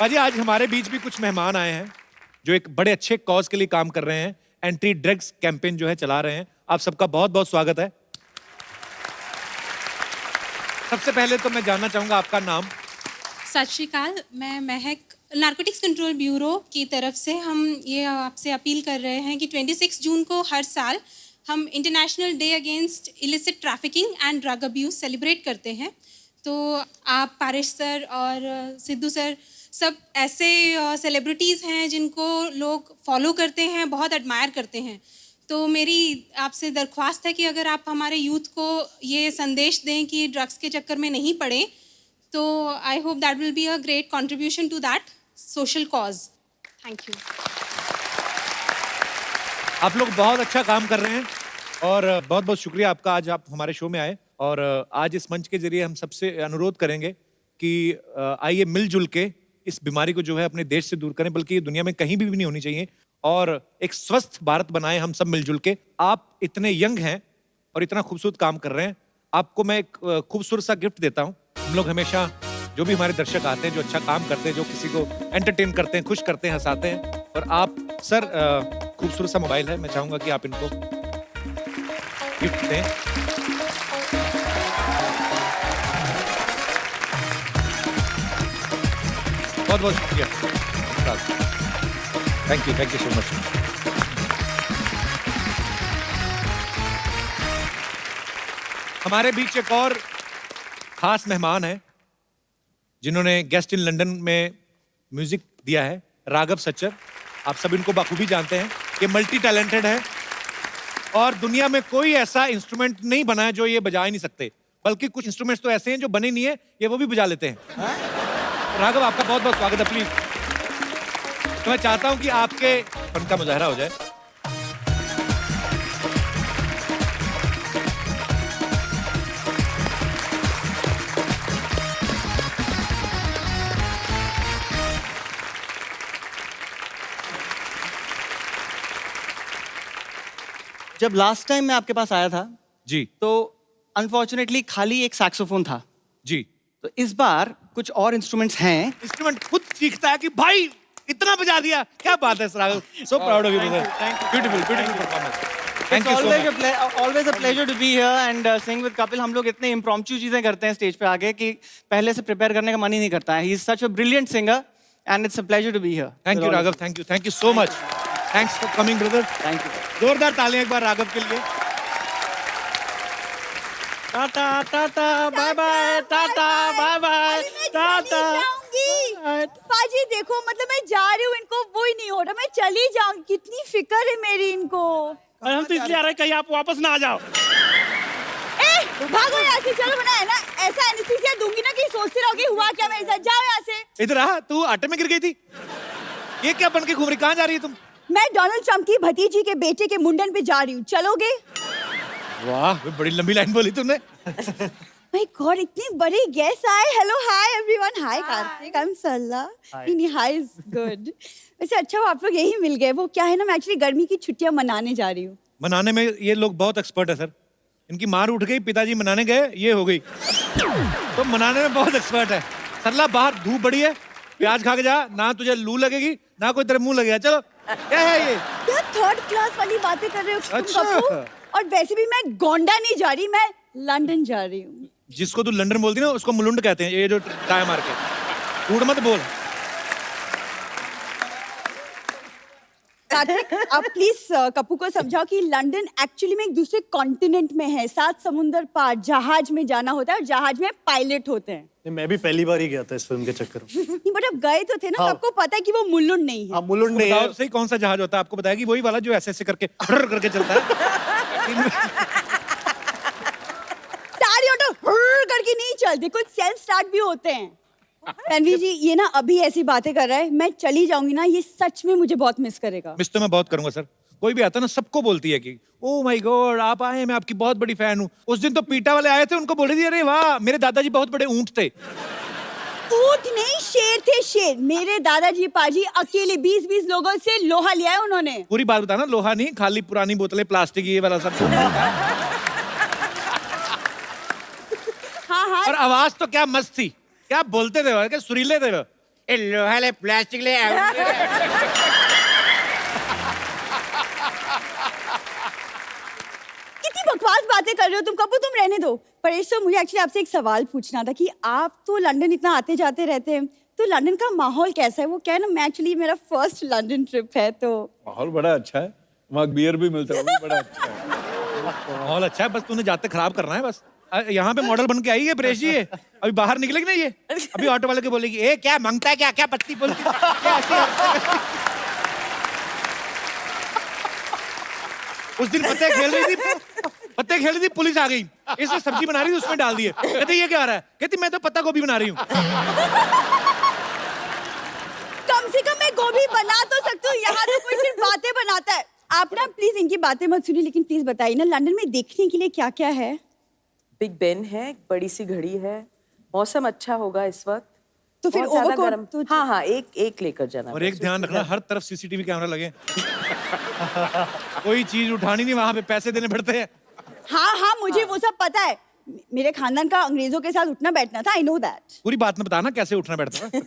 पाजी आज हमारे बीच भी कुछ मेहमान आए हैं जो एक बड़े अच्छे कॉज के लिए काम कर रहे हैं, एंटी ड्रग्स कैंपेन जो है चला रहे हैं। आप सबका बहुत बहुत स्वागत है। सबसे पहले तो मैं जानना चाहूंगा आपका नाम। सत श्री अकाल, मैं महक, नारकोटिक्स कंट्रोल ब्यूरो की तरफ से हम ये आपसे अपील कर रहे हैं कि 26 जून को हर साल हम international day against illicit trafficking and drug abuse celebrate करते हैं। तो आप पारिश सर और सिद्धू सर सब ऐसे सेलिब्रिटीज़ हैं जिनको लोग फॉलो करते हैं, बहुत एडमायर करते हैं। तो मेरी आपसे दरख्वास्त है कि अगर आप हमारे यूथ को ये संदेश दें कि ड्रग्स के चक्कर में नहीं पड़े, तो I hope that will be a great contribution to that social cause. Thank you. आप लोग बहुत अच्छा काम कर रहे हैं और बहुत बहुत शुक्रिया आपका, आज आप हमारे शो में आए। और आज इस मंच के जरिए हम सबसे अनुरोध करेंगे कि आइए मिलजुल के इस बीमारी को जो है अपने देश से दूर करें, बल्कि ये दुनिया में कहीं भी नहीं होनी चाहिए, और एक स्वस्थ भारत बनाएं हम सब मिलजुल के। आप इतने यंग हैं और इतना खूबसूरत काम कर रहे हैं, आपको मैं एक खूबसूरत सा गिफ्ट देता हूँ। हम लोग हमेशा जो भी हमारे दर्शक आते हैं, जो अच्छा काम करते हैं, जो किसी को एंटरटेन करते हैं, खुश करते हैं, हंसाते हैं, और आप सर खूबसूरत सा मोबाइल है, मैं चाहूंगा कि आप इनको गिफ्ट दें। बहुत बहुत शुक्रिया, थैंक यू सो मच। हमारे बीच एक और खास मेहमान है जिन्होंने गेस्ट इन लंदन में म्यूजिक दिया है, राघव सच्चर। आप सब इनको बखूबी जानते हैं, ये मल्टी टैलेंटेड है और दुनिया में कोई ऐसा इंस्ट्रूमेंट नहीं बना है जो ये बजा ही नहीं सकते, बल्कि कुछ इंस्ट्रूमेंट्स तो ऐसे हैं जो बने नहीं है, ये वो भी बजा लेते हैं। राघव आपका बहुत बहुत स्वागत है। प्लीज, तो मैं चाहता हूं कि आपके फन का मुजाहरा हो जाए। जब लास्ट टाइम मैं आपके पास आया था जी, तो अनफॉर्चुनेटली खाली एक सैक्सोफोन था जी। तो इस बार कुछ और इंस्ट्रूमेंट्स हैं। इंस्ट्रूमेंट खुद सीखता है कि भाई इतना बजा दिया, क्या बात है Raghav. So proud of you brother, beautiful performance. Thank you so much. Always a pleasure to be here and sing with Kapil. हम लोग इतने इम्प्रॉम्प्चू चीजें करते हैं स्टेज पे आके कि पहले से प्रिपेयर करने का मन ही नहीं करता है। He is such a brilliant singer and it's a pleasure to be here. Thank you Raghav, thank you so much. Thanks for coming brother. Thank you. जोरदार तालियां एक बार राघव के लिए। Tata tata bye bye, tata bye bye, tata. पाजी देखो, मतलब मैं जा रही हूँ, इनको वो ही नहीं हो रहा, मैं चली जाऊंगी। कितनी फिक्र है मेरी इनको। और हम तो इसलिए आ रहे हैं कहीं आप वापस ना आ जाओ। भागो यहाँ से, चलो बना है ना, ऐसा एनेस्थीसिया दूंगी ना कि सोचते रहोगे हुआ क्या मेरे साथ। जाओ यहाँ से। इधर आ, तू आटे में गिर गई थी, ये क्या बन के घूम रही, कहाँ जा रही है तुम? मैं डोनाल्ड ट्रम्प की भतीजी के बेटे के मुंडन पे जा रही हूँ, चलोगे? वाह, बड़ी लंबी लाइन बोली तुमने। माय गॉड, इतने बड़े गेस्ट आए। Hello, hi everyone, hi Kartik, I am सल्ला। नहीं, हाय इज गुड। वैसे अच्छा वो आप लोग यही मिल गए। वो क्या है ना, मैं एक्चुअली गर्मी की छुट्टियां मनाने जा रही हूँ। मनाने में ये लोग बहुत एक्सपर्ट है सर। इनकी मार उठ गई, पिताजी मनाने गए, ये हो गई, तो मनाने में बहुत एक्सपर्ट है। सरला बाहर धूप बड़ी है, प्याज खा के जा, ना तुझे लू लगेगी ना कोई तेरे मुंह लगेगा। चलो, क्या है ये? क्या थर्ड क्लास वाली बातें कर रहे हो तुम अच्छा। बब्बू? और वैसे भी मैं गोंडा नहीं जा रही, मैं लंदन जा रही हूँ। जिसको तू लंदन बोलती ना उसको मुलुंड कहते हैं, ये जो टाई मार के। कूड़ मत बोल। कार्तिक आप प्लीज कप्पू को समझाओ कि लंदन एक्चुअली में एक दूसरे कॉन्टिनेंट में है, 7 समुंदर पार जहाज में जाना होता है और जहाज में पायलट होते हैं। नहीं, मैं भी पहली बार ही गया था इस फिल्म के चक्कर में। नहीं बट अब गए तो थे ना, तो आपको पता है कि वो मुल्लुंड नहीं है। हाँ, मुलुंड नहीं है। सही कौन सा जहाज होता है आपको बताया कि वही वाला जो ऐसे करके करके चलता है। सारी ऑटो करके नहीं चलती, कुछ सेल्फ स्टार्ट भी होते हैं। रणवीर जी ये ना अभी ऐसी बातें कर रहा है, मैं चली जाऊंगी ना, ये सच में मुझे बहुत मिस करेगा। मिस तो मैं बहुत करूंगा सर। कोई भी आता ना सबको बोलती है कि ओ माय गॉड आप आए, मैं आपकी बहुत बड़ी फैन हूँ। उस दिन तो पीटा वाले आए थे, उनको बोल रही थी अरे वाह मेरे दादाजी बहुत बड़े ऊंट थे। ऊंट नहीं शेर थे, शेर। मेरे दादाजी पाजी अकेले 20-20 लोगों से लोहा लिया है उन्होंने। पूरी बात बताना, लोहा नहीं खाली पुरानी बोतलें प्लास्टिक ये वाला सब। हाँ और आवाज तो क्या मस्त थी, क्या बोलते थे क्या सुरीले थे वो। ए लोहा ले प्लास्टिक ले कितनी बकवास बातें कर रहे हो तुम कपूर, तुम रहने दो। परेश तो मुझे एक्चुअली आपसे एक सवाल पूछना था कि आप तो लंदन इतना आते जाते रहते हैं, तो लंदन का माहौल कैसा है? वो क्या है ना, मैं एक्चुअली मेरा फर्स्ट लंदन ट्रिप है तो माहौल बड़ा अच्छा है, वहाँ बियर भी मिलता है, वो भी बड़ा अच्छा है। माहौल अच्छा है, बस तूने जाते खराब करना है बस। यहाँ पे मॉडल बन के आई है परेश जी, ये अभी बाहर निकलेगी ना, ये अभी ऑटो वाले को बोलेगी ए क्या मांगता है, क्या क्या पत्ती बोलती क्या ऐसी। उस दिन पत्ते खेल रही थी पुलिस आ गई, इसने सब्जी बना रही थी उसमें डाल दिए, कहते ये क्या आ रहा है, कहती मैं तो पत्ता गोभी बना रही हूँ। कम से कम मैं गोभी बना तो सकती हूँ, यहाँ तो कोई सिर्फ बातें बनाता है। आप ना प्लीज इनकी बातें मत सुनिए, लेकिन प्लीज बताइए ना लंदन में देखने के लिए क्या क्या है? बिग बेन है, एक बड़ी सी घड़ी है, मौसम अच्छा होगा इस वक्त। तो फिर बहुत ज्यादा ओवरकोट गर्म। तो हाँ हाँ एक लेकर जाना। और एक ध्यान रखना, हर तरफ सीसीटीवी कैमरा लगे। कोई चीज उठानी नहीं, वहां पे पैसे देने पड़ते हैं। हाँ मुझे वो सब पता है, मेरे खानदान का अंग्रेजों के साथ उठना बैठना था, आई नो दैट। पूरी बात में बताना कैसे उठना बैठता था।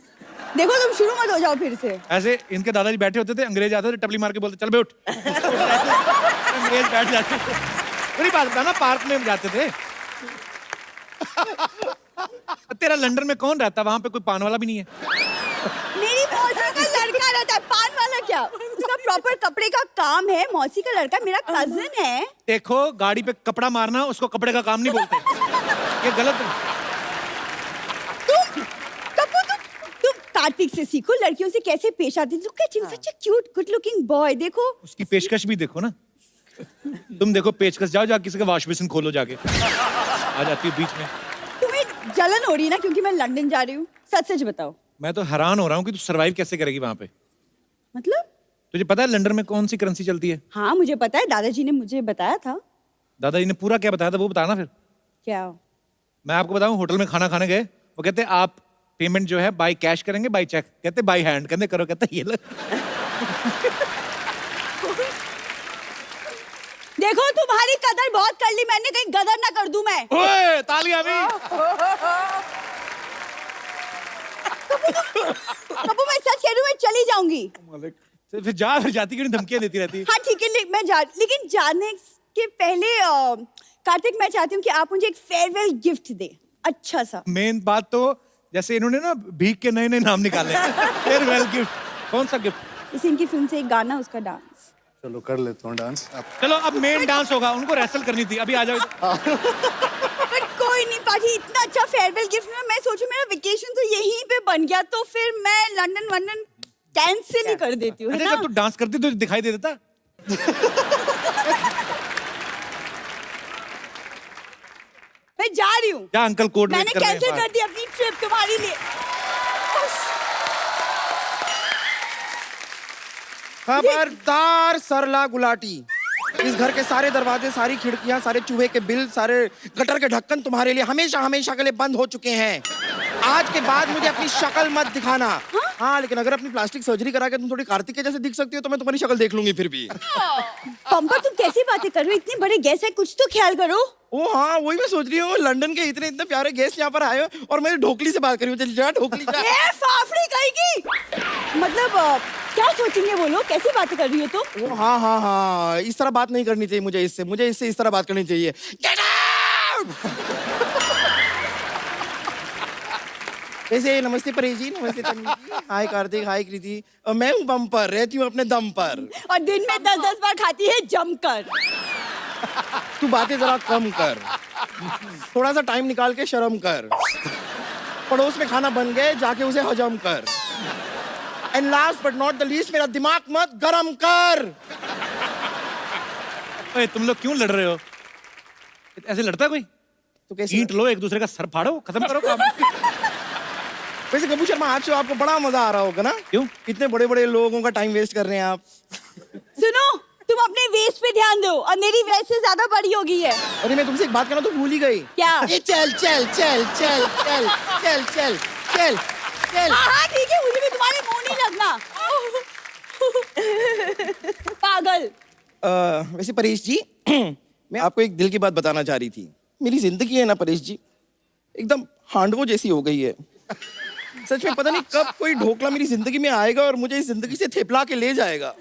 देखो तुम शुरू मत हो जाओ फिर से। ऐसे इनके दादाजी बैठे होते थे, अंग्रेज आते थे टपली मार के बोलते चल बे उठ। अंग्रेज बैठ जाते थे। पूरी बात बताना, पार्क में जाते थे। तेरा लंदन में कौन रहता? वहां पे कोई पान वाला भी नहीं है। मेरी मौसी का लड़का रहता है, पान वाला क्या? उसका प्रॉपर कपड़े का काम है, मौसी का लड़का मेरा कजिन है। देखो गाड़ी पे कपड़ा मारना उसको कपड़े का काम नहीं बोलते, ये गलत है। तुम कार्तिक से सीखो लड़कियों से कैसे पेश आती। Look at him, such a cute good looking boy. देखो उसकी पेशकश भी देखो ना। तुम देखो पेचकश, जाओ किसी का वॉश बेसिन खोलो जाके, आ जाती है बीच में। तुम्हें जलन हो रही है ना क्योंकि मैं लंदन जा रही हूँ? सच सच बताओ। मैं तो हैरान हो रहा हूँ कि तू सरवाइव कैसे करेगी वहां पे। मतलब तुझे पता है लंदन में कौन सी करेंसी चलती है? हाँ मुझे पता है, दादाजी ने मुझे बताया था। दादाजी ने पूरा क्या बताया था वो बताना फिर। क्या? मैं आपको बताऊं, होटल में खाना खाने गए, वो कहते आप पेमेंट जो है बाय कैश करेंगे बाय चेक? कहते बाय हैंड। कहते करो, कहते ये लो। देखो तुम्हारी कदर बहुत कर ली मैंने, कहीं गदर ना कर दूं मैं। ओए तालियां भी। कपूर मैं सच कह रही हूँ, मैं चली जाऊंगी। फिर जाती क्यों नहीं, धमकियां देती रहती? हाँ ठीक है, लेकिन जाने के पहले कार्तिक मैं चाहती हूँ कि आप मुझे एक फेयरवेल गिफ्ट दे, अच्छा सा। मेन बात तो जैसे इन्होंने ना भीख के नए नए नाम निकाले। फेयरवेल गिफ्ट कौन सा गिफ्ट? जैसे इनकी फिल्म से एक गाना, उसका डांस। चलो कर लेता हूँ डांस। चलो अब मेन डांस होगा, उनको रेसल करनी थी, अभी आ जाओ। बट कोई नहीं पाजी, इतना अच्छा फेयरवेल गिफ्ट में मैं सोचूं मेरा वेकेशन तो यहीं पे बन गया, तो फिर मैं लंदन कैंसिल ही कर देती हूँ। अच्छा जब तू डांस करती तो दिखाई दे देता। मैं जा रही हूँ। क्या अंकल कोड मैंने कैंसिल कर दी अपनी ट्रिप तुम्हारे लिए। खबरदार सरला गुलाटी, इस घर के सारे दरवाजे, सारी खिड़कियां, सारे चूहे के बिल, सारे गटर के ढक्कन तुम्हारे लिए हमेशा हमेशा के लिए बंद हो चुके हैं। आज के बाद मुझे अपनी शक्ल मत दिखाना। हाँ लेकिन अगर अपनी प्लास्टिक सर्जरी करा के तुम थोड़ी कार्तिक के जैसे दिख सकती हो तो मैं तुम्हारी शक्ल देख लूंगी फिर भी। पंपा तुम कैसी बातें कर रहे हो, इतने बड़े गेस्ट है, कुछ तो ख्याल करो। ओ हाँ वही मैं सोच रही हूँ, लंदन के इतने इतने प्यारे गेस्ट यहाँ पर आए हो और मैं ढोकली से बात कर रही हूँ। ढोकली फाफड़ी कहेगी। मतलब क्या सोचेंगे वो लोग, कैसी बातें कर रही हो तुम? ओ हाँ हाँ हाँ, इस तरह बात नहीं करनी चाहिए मुझे इससे इस तरह बात करनी चाहिए। Get out! वैसे नमस्ते परेश जी, नमस्ते तन्वी जी, हाय कार्तिक, हाय कृति। मैं हूँ बम्पर, रहती हूँ अपने दम पर। और दिन में 10-10 बार खाती है जमकर। तू बातें जरा कम कर, थोड़ा सा टाइम निकाल के शर्म कर। पड़ोस में खाना बन गए, जाके उसे हजम कर। And last but not the least, मेरा दिमाग मत गरम कर। ओए, तुम लोग क्यों लड़ रहे हो? ऐसे लड़ता कोई? तो कैसे ईंट लो, एक दूसरे का सर फाड़ो, खत्म करो काम। वैसे गब्बू शर्मा, आज तो आपको बड़ा मजा आ रहा होगा ना? क्यों? इतने बड़े बड़े लोगों का टाइम वेस्ट कर रहे हैं आप। सुनो, तुम अपने वेस्ट पे ध्यान दो और मेरी वेस्ट से ज्यादा बड़ी हो गई है। अरे मैं तुमसे एक बात करना तो भूल ही गई। क्या? ये चल चल चल चल चल चल चल चल चल। हाँ ठीक है, मुझे भी तुम्हारे मुंह नहीं लगना। पागल। वैसे परेश जी, मैं आपको एक दिल की बात बताना चाह रही थी। मेरी जिंदगी है ना परेश जी, एकदम हांडवो जैसी हो गई है। सच में पता नहीं कब कोई ढोकला मेरी जिंदगी में आएगा और मुझे इस जिंदगी से थेपला के ले जाएगा।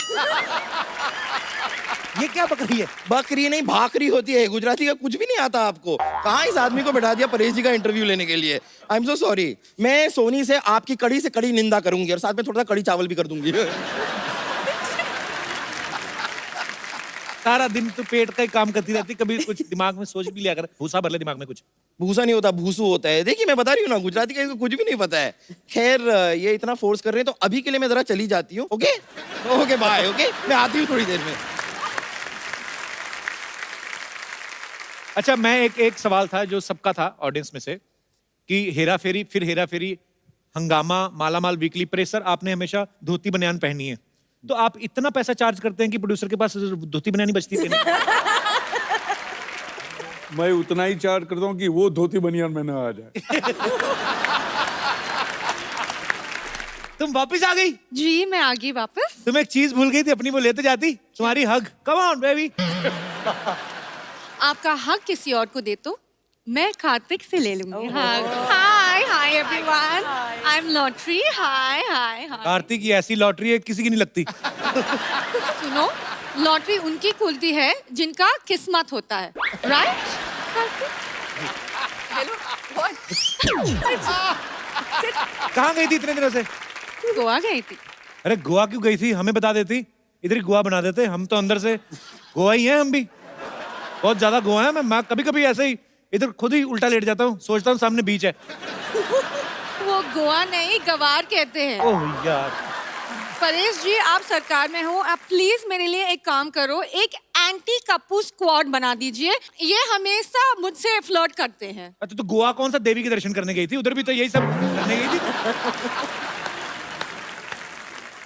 ये क्या बकरी है? बकरी नहीं, भाकरी होती है। गुजराती का कुछ भी नहीं आता आपको। कहाँ इस आदमी को बैठा दिया परेश जी का इंटरव्यू लेने के लिए। I am so sorry. मैं सोनी से आपकी कड़ी से कड़ी निंदा करूंगी और साथ में थोड़ा सा कड़ी चावल भी कर दूंगी। सारा दिन तो पेट का ही काम करती रहती, कभी कुछ दिमाग में सोच भी लिया कर। भूसा भर ले दिमाग में कुछ। भूसा नहीं होता, भूसू होता है। देखिए मैं बता रही हूँ ना, गुजराती का इनको कुछ भी नहीं पता है। खैर, ये इतना फोर्स कर रहे हैं तो अभी के लिए मैं जरा चली जाती हूँ। Okay okay bye. ओके, मैं आती हूँ थोड़ी देर में। अच्छा, मैं एक सवाल था जो सबका था ऑडियंस में से, कि हेरा फेरी, फिर हेरा फेरी, हंगामा, मालामाल वीकली, प्रेशर, आपने हमेशा धोती बनियान पहनी है। तो आप इतना पैसा चार्ज करते हैं कि प्रोड्यूसर के पास धोती बनियान नहीं बचती? मैं उतना ही चार्ज करता हूँ कि वो धोती बनियान में ना आ जाए। तुम वापस आ गई? जी मैं आ गई वापस। तुम एक चीज भूल गई थी अपनी, वो लेते जाती, तुम्हारी हग। Come on baby. आपका हक किसी और को दे तो मैं कार्तिक से ले लूंगी। Hi hi everyone, I am lottery. Hi hi hi. Kartik की ऐसी लॉटरी है किसी की नहीं लगती। सुनो, लॉटरी उनकी खुलती है जिनका किस्मत होता है, राइट? हेलो, कहाँ गई थी इतने दिनों से? गोवा गई थी। अरे गोवा क्यों गई थी? हमें बता देती, इधर ही गोवा बना देते। हम तो अंदर से गोवा ही हैं, हम भी बहुत ज्यादा गोवा है। मैं कभी कभी ऐसे ही इधर खुद ही उल्टा लेट जाता हूँ, सोचता हूँ सामने बीच है। वो गोवा नहीं, गवार कहते हैं। ओह यार। परेश जी, आप सरकार में हो, आप प्लीज मेरे लिए एक काम करो, एक एंटी कप्पू स्क्वाड बना दीजिए। ये हमेशा मुझसे फ्लर्ट करते हैं। अच्छा, तो गोवा कौन सा देवी के दर्शन करने गई थी? उधर भी तो यही सब करने गई थी।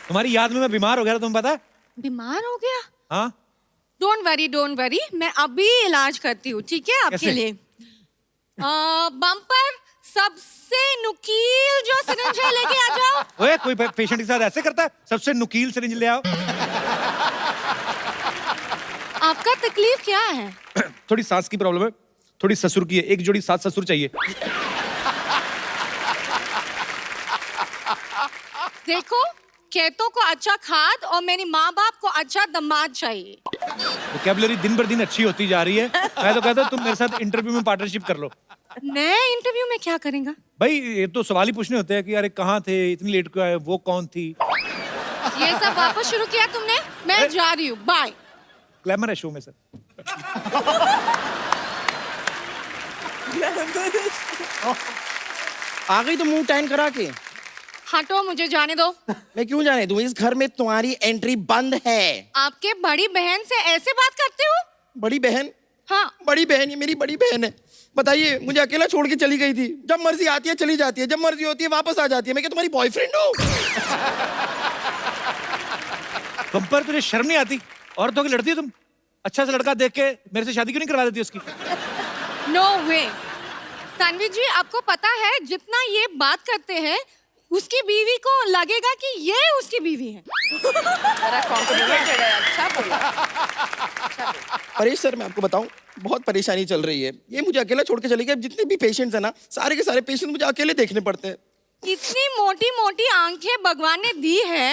तुम्हारी याद में मैं बीमार हो गया था, तुम्हें पता है? बीमार हो गया? हाँ। डोंट वरी, मैं अभी इलाज करती हूँ, ठीक है? आपके लिए बम्पर, सबसे नुकील जो सिरिंज है लेके आ जाओ। ओए, कोई पेशेंट के साथ ऐसे करता है? सबसे नुकील सिरिंज ले आओ। आपका तकलीफ क्या है? थोड़ी सांस की प्रॉब्लम है, थोड़ी ससुर की है। एक जोड़ी 7 ससुर चाहिए। देखो, खेतों को अच्छा खाद और मेरी माँ बाप को अच्छा दामाद चाहिए। वोकैबुलरी दिन भर दिन अच्छी होती जा रही है। मैं तो कहता हूँ तुम मेरे साथ इंटरव्यू में पार्टनरशिप कर लो। मैं इंटरव्यू में क्या करेंगा? भाई ये तो सवाल ही पूछने होते हैं कि अरे कहाँ थे, इतनी लेट क्यों आए, वो कौन थी? ये सब वापस शुरू किया तुमने? मैं जा रही हूँ, बाय। ग्लैमर है शो में सर। आ गई तो मुंह टैन करा के। हटो, मुझे जाने दो। मैं क्यों जाने दूं? इस घर में तुम्हारी एंट्री बंद है। आपके बड़ी बहन से ऐसे बात करते हो? बड़ी बहन? हाँ। बड़ी बहन, ये मेरी बड़ी बहन है। बताइए, मुझे अकेला छोड़ के चली गई थी। जब मर्जी आती है चली जाती है, जब मर्जी होती है वापस आ जाती है। मैं क्या तुम्हारी बॉयफ्रेंड हूँ? बम्पर, तुझे शर्म नहीं आती? औरतों की लड़ती है तुम? अच्छा सा लड़का देख के मेरे से शादी क्यों नहीं करवा देती उसकी? नो वे। तन्वी जी, आपको पता है जितना ये बात करते हैं उसकी बीवी को लगेगा कि ये उसकी बीवी है। अच्छा बोला। परेश सर, मैं आपको बताऊं, बहुत परेशानी चल रही है। ये मुझे अकेला छोड़ के चली गई। जितने भी पेशेंट्स हैं ना, सारे के सारे पेशेंट मुझे अकेले देखने पड़ते हैं। इतनी मोटी मोटी आंखें भगवान ने दी है,